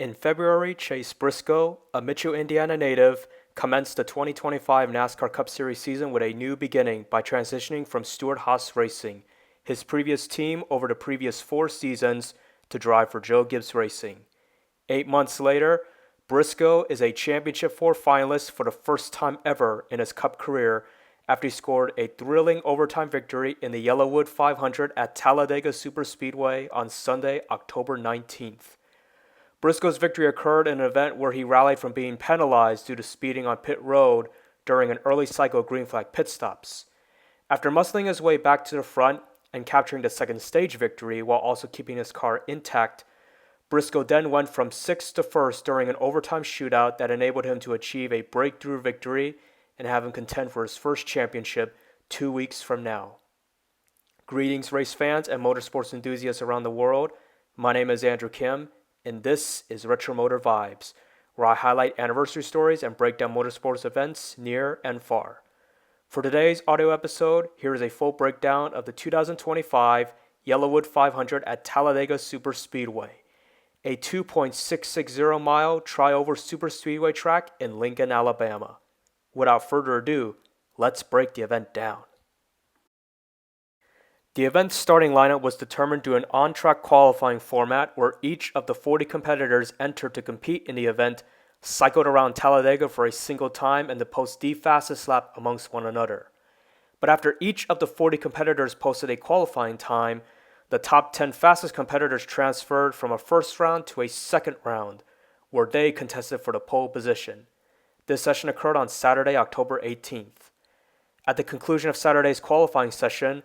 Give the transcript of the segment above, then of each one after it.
In February, Chase Briscoe, a Mitchell, Indiana native, commenced the 2025 NASCAR Cup Series season with a new beginning by transitioning from Stewart-Haas Racing, his previous team over the previous 4 seasons, to drive for Joe Gibbs Racing. 8 months later, Briscoe is a Championship 4 finalist for the first time ever in his Cup career after he scored a thrilling overtime victory in the YellaWood 500 at Talladega Superspeedway on Sunday, October 19th. Briscoe's victory occurred in an event where he rallied from being penalized due to speeding on pit road during an early cycle green flag pit stops. After muscling his way back to the front and capturing the second stage victory while also keeping his car intact, Briscoe then went from 6th to 1st during an overtime shootout that enabled him to achieve a breakthrough victory and have him contend for his first championship 2 weeks from now. Greetings, race fans and motorsports enthusiasts around the world. My name is Andrew Kim, and this is Retro Motor Vibes, where I highlight anniversary stories and break down motorsports events near and far. For today's audio episode, here is a full breakdown of the 2025 YellaWood 500 at Talladega Superspeedway, a 2.660-mile tri-oval superspeedway track in Lincoln, Alabama. Without further ado, let's break the event down. The event's starting lineup was determined through an on-track qualifying format where each of the 40 competitors entered to compete in the event cycled around Talladega for a single time and to post the fastest lap amongst one another. But after each of the 40 competitors posted a qualifying time, the top 10 fastest competitors transferred from a first round to a second round, where they contested for the pole position. This session occurred on Saturday, October 18th. At the conclusion of Saturday's qualifying session,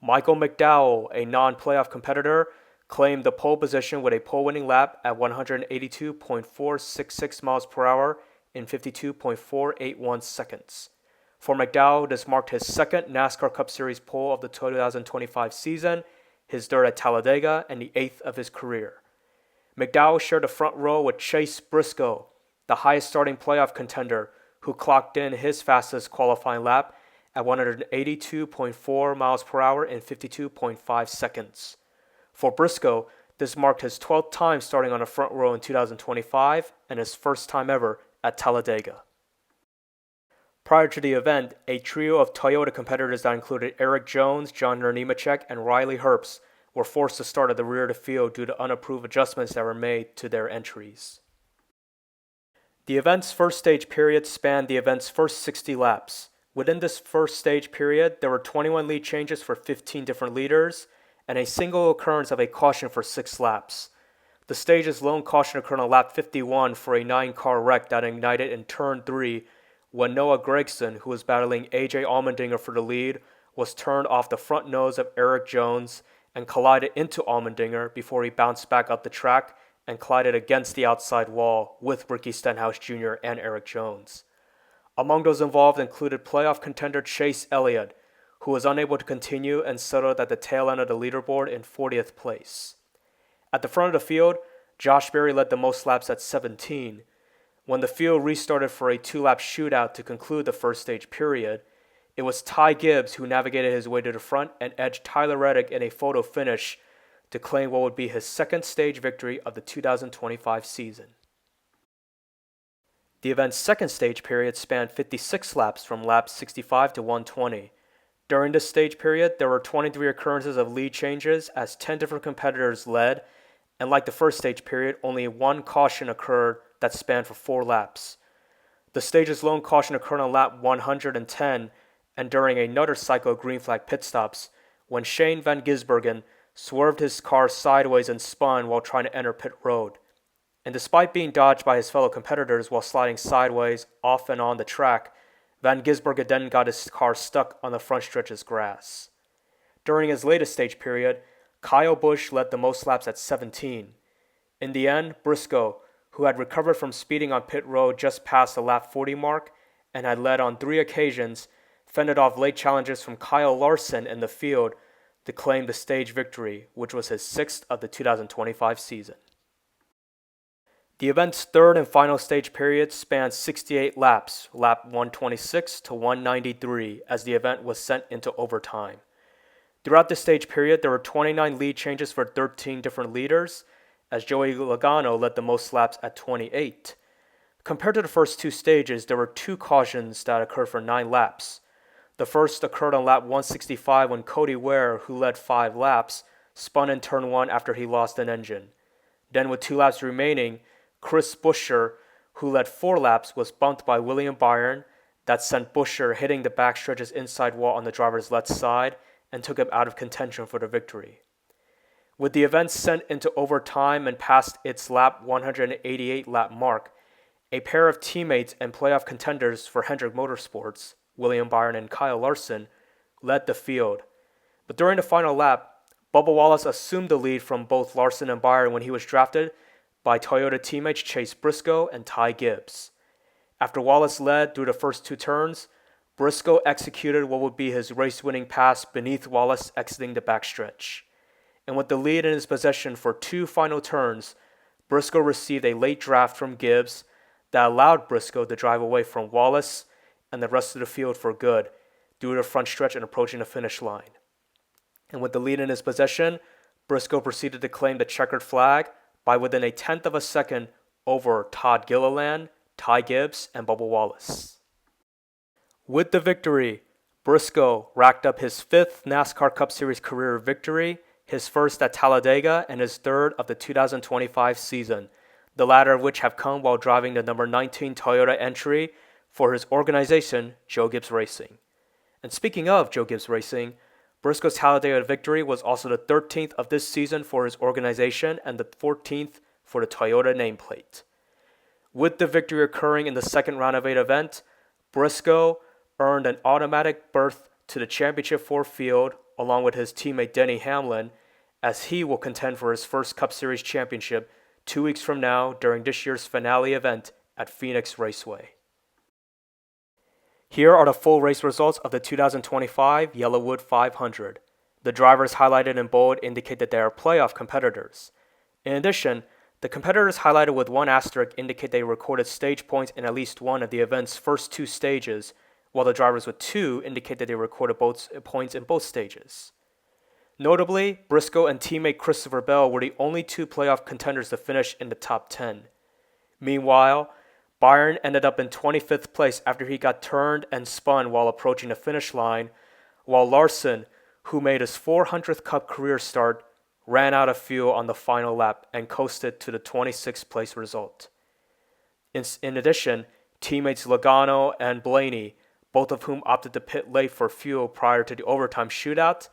Michael McDowell, a non-playoff competitor, claimed the pole position with a pole-winning lap at 182.466 miles per hour in 52.481 seconds. For McDowell, this marked his second NASCAR Cup Series pole of the 2025 season, his third at Talladega, and the 8th of his career. McDowell shared the front row with Chase Briscoe, the highest starting playoff contender, who clocked in his fastest qualifying lap at 182.4 miles per hour in 52.5 seconds. For Briscoe, this marked his 12th time starting on the front row in 2025 and his first time ever at Talladega. Prior to the event, a trio of Toyota competitors that included Eric Jones, John Nemechek, and Riley Herbst were forced to start at the rear of the field due to unapproved adjustments that were made to their entries. The event's first stage period spanned the event's first 60 laps. Within this first stage period, there were 21 lead changes for 15 different leaders and a single occurrence of a caution for 6 laps. The stage's lone caution occurred on lap 51 for a 9-car wreck that ignited in turn 3 when Noah Gragson, who was battling AJ Allmendinger for the lead, was turned off the front nose of Eric Jones and collided into Allmendinger before he bounced back up the track and collided against the outside wall with Ricky Stenhouse Jr. and Eric Jones. Among those involved included playoff contender Chase Elliott, who was unable to continue and settled at the tail end of the leaderboard in 40th place. At the front of the field, Josh Berry led the most laps at 17. When the field restarted for a 2-lap shootout to conclude the first stage period, it was Ty Gibbs who navigated his way to the front and edged Tyler Reddick in a photo finish to claim what would be his second stage victory of the 2025 season. The event's second stage period spanned 56 laps from lap 65 to 120. During this stage period, there were 23 occurrences of lead changes as 10 different competitors led, and like the first stage period, only one caution occurred that spanned for 4 laps. The stage's lone caution occurred on lap 110 and during another cycle of green flag pit stops when Shane Van Gisbergen swerved his car sideways and spun while trying to enter pit road. And despite being dodged by his fellow competitors while sliding sideways off and on the track, Van Gisbergen then got his car stuck on the front stretch's grass. During his latest stage period, Kyle Busch led the most laps at 17. In the end, Briscoe, who had recovered from speeding on pit road just past the lap 40 mark and had led on 3 occasions, fended off late challenges from Kyle Larson in the field to claim the stage victory, which was his 6th of the 2025 season. The event's third and final stage period spanned 68 laps, lap 126 to 193, as the event was sent into overtime. Throughout the stage period, there were 29 lead changes for 13 different leaders, as Joey Logano led the most laps at 28. Compared to the first two stages, there were two cautions that occurred for 9 laps. The first occurred on lap 165 when Cody Ware, who led 5 laps, spun in turn 1 after he lost an engine. Then with 2 laps remaining, Chris Buescher, who led 4 laps, was bumped by William Byron. That sent Buescher hitting the backstretch's inside wall on the driver's left side and took him out of contention for the victory. With the event sent into overtime and past its lap 188 lap mark, a pair of teammates and playoff contenders for Hendrick Motorsports, William Byron and Kyle Larson, led the field. But during the final lap, Bubba Wallace assumed the lead from both Larson and Byron when he was drafted by Toyota teammates Chase Briscoe and Ty Gibbs. After Wallace led through the first 2 turns, Briscoe executed what would be his race-winning pass beneath Wallace exiting the backstretch. And with the lead in his possession for 2 final turns, Briscoe received a late draft from Gibbs that allowed Briscoe to drive away from Wallace and the rest of the field for good due to the front stretch and approaching the finish line. And with the lead in his possession, Briscoe proceeded to claim the checkered flag by within a tenth of a second over Todd Gilliland, Ty Gibbs, and Bubba Wallace. With the victory, Briscoe racked up his 5th NASCAR Cup Series career victory, his first at Talladega, and his 3rd of the 2025 season, the latter of which have come while driving the number 19 Toyota entry for his organization, Joe Gibbs Racing. And speaking of Joe Gibbs Racing, Briscoe's Talladega victory was also the 13th of this season for his organization and the 14th for the Toyota nameplate. With the victory occurring in the second round of 8 event, Briscoe earned an automatic berth to the Championship 4 field along with his teammate Denny Hamlin, as he will contend for his first Cup Series championship 2 weeks from now during this year's finale event at Phoenix Raceway. Here are the full race results of the 2025 YellaWood 500. The drivers highlighted in bold indicate that they are playoff competitors. In addition, the competitors highlighted with 1 asterisk indicate they recorded stage points in at least one of the event's first 2 stages, while the drivers with 2 indicate that they recorded both points in both stages. Notably, Briscoe and teammate Christopher Bell were the only 2 playoff contenders to finish in the top 10. Meanwhile, Byron ended up in 25th place after he got turned and spun while approaching the finish line, while Larson, who made his 400th Cup career start, ran out of fuel on the final lap and coasted to the 26th place result. In addition, teammates Logano and Blaney, both of whom opted to pit late for fuel prior to the overtime shootout,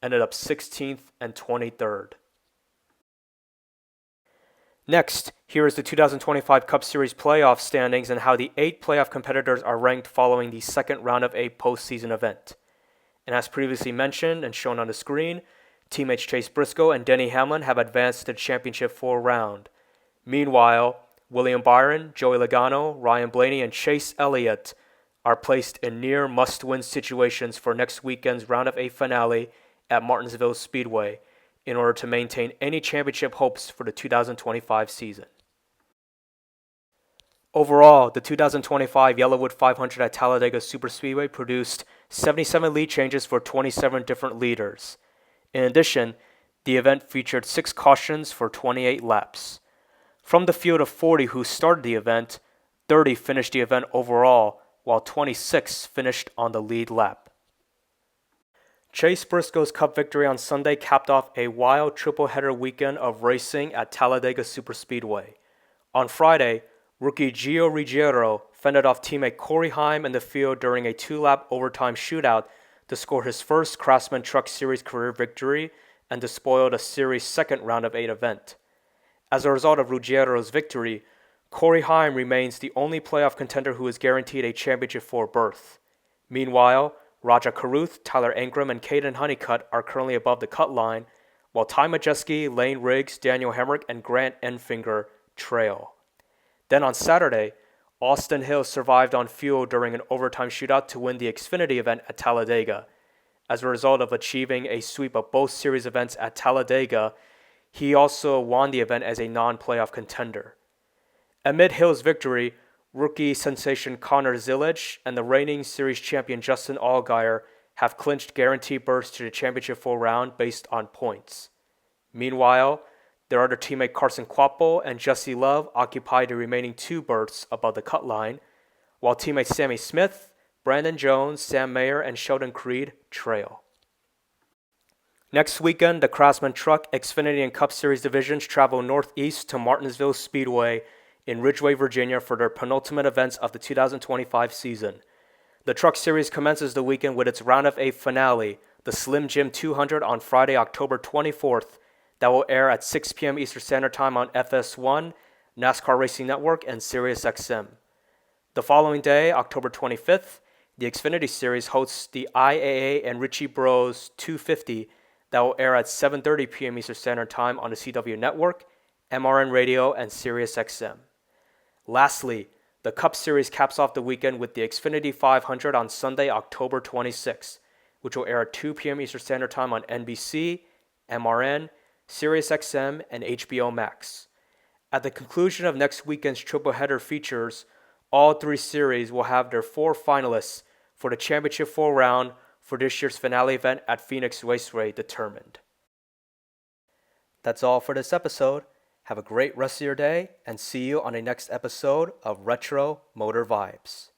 ended up 16th and 23rd. Next, here is the 2025 Cup Series playoff standings and how the 8 playoff competitors are ranked following the second round of 8 postseason event. And as previously mentioned and shown on the screen, teammates Chase Briscoe and Denny Hamlin have advanced to the Championship 4 round. Meanwhile, William Byron, Joey Logano, Ryan Blaney, and Chase Elliott are placed in near must-win situations for next weekend's round of 8 finale at Martinsville Speedway in order to maintain any championship hopes for the 2025 season. Overall, the 2025 YellaWood 500 at Talladega Superspeedway produced 77 lead changes for 27 different leaders. In addition, the event featured 6 cautions for 28 laps. From the field of 40 who started the event, 30 finished the event overall, while 26 finished on the lead lap. Chase Briscoe's Cup victory on Sunday capped off a wild triple-header weekend of racing at Talladega Superspeedway. On Friday, rookie Gio Ruggiero fended off teammate Corey Heim in the field during a 2-lap overtime shootout to score his first Craftsman Truck Series career victory and to spoil the series' second round of 8 event. As a result of Ruggiero's victory, Corey Heim remains the only playoff contender who is guaranteed a Championship 4 berth. Meanwhile, Raja Caruth, Tyler Ankrum, and Caden Honeycutt are currently above the cut line, while Ty Majeski, Lane Riggs, Daniel Hemrick, and Grant Enfinger trail. Then on Saturday, Austin Hill survived on fuel during an overtime shootout to win the Xfinity event at Talladega. As a result of achieving a sweep of both series events at Talladega, he also won the event as a non-playoff contender. Amid Hill's victory, rookie sensation Connor Zillage and the reigning series champion Justin Allgaier have clinched guaranteed berths to the Championship 4 round based on points. Meanwhile, Their other teammate Carson Kvapil and Jesse Love occupy the remaining 2 berths above the cut line, while teammates Sammy Smith, Brandon Jones, Sam Mayer, and Sheldon Creed trail. Next weekend, the Craftsman Truck, Xfinity, and Cup Series divisions travel northeast to Martinsville Speedway in Ridgeway, Virginia for their penultimate events of the 2025 season. The Truck Series commences the weekend with its Round of 8 finale, the Slim Jim 200 on Friday, October 24th, that will air at 6 p.m. Eastern Standard Time on FS1, NASCAR Racing Network, and SiriusXM. The following day, October 25th, the Xfinity Series hosts the IAA and Richie Bros 250 that will air at 7:30 p.m. Eastern Standard Time on the CW Network, MRN Radio, and SiriusXM. Lastly, the Cup Series caps off the weekend with the Xfinity 500 on Sunday, October 26th, which will air at 2 p.m. Eastern Standard Time on NBC, MRN, SiriusXM, and HBO Max. At the conclusion of next weekend's triple header features, all 3 series will have their 4 finalists for the Championship 4 round for this year's finale event at Phoenix Raceway determined. That's all for this episode. Have a great rest of your day, and see you on the next episode of Retro Motor Vibes.